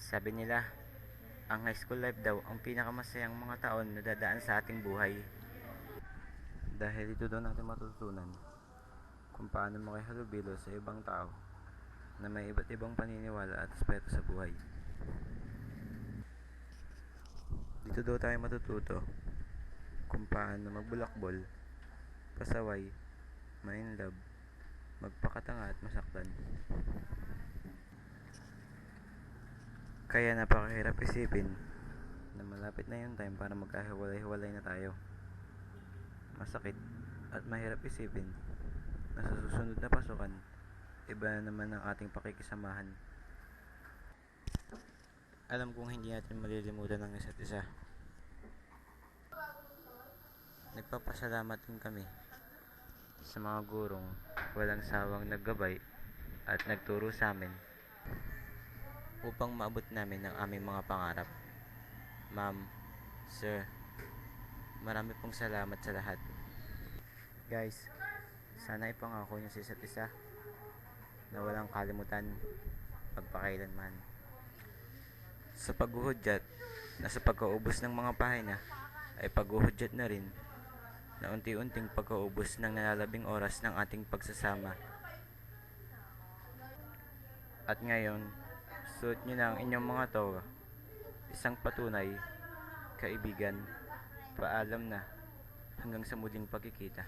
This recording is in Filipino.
Sabi nila, ang high school life daw ang pinakamasayang mga taon na dadaan sa ating buhay. Dahil ito daw natin matutunan kung paano makihalubilo sa ibang tao na may iba't ibang paniniwala at aspeto sa buhay. Dito daw tayo matututo kung paano magbulakbol, pasaway, ma-inlove, magpakatanga at masaktan. Kaya napakahirap isipin na malapit na yung time para magkahiwalay-hiwalay na tayo. Masakit at mahirap isipin na sa susunod na pasukan, iba na naman ang ating pakikisamahan. Alam kong hindi natin malilimutan ang isa't isa. Nagpapasalamat din kami sa mga gurong walang sawang naggabay at nagturo sa amin upang maabot namin ang aming mga pangarap. Ma'am, Sir, marami pong salamat sa lahat. Guys, sana ipangako niyo sa isa't isa na walang kalimutan magpakailanman. Sa paghuhudyat na sa pagkaubos ng mga pahina ay paghuhudyat na rin na unti-unting pagkaubos ng nalalabing oras ng ating pagsasama. At ngayon, suot nyo na ang inyong mga toga. Isang patunay, kaibigan, paalam na hanggang sa muling pagkikita.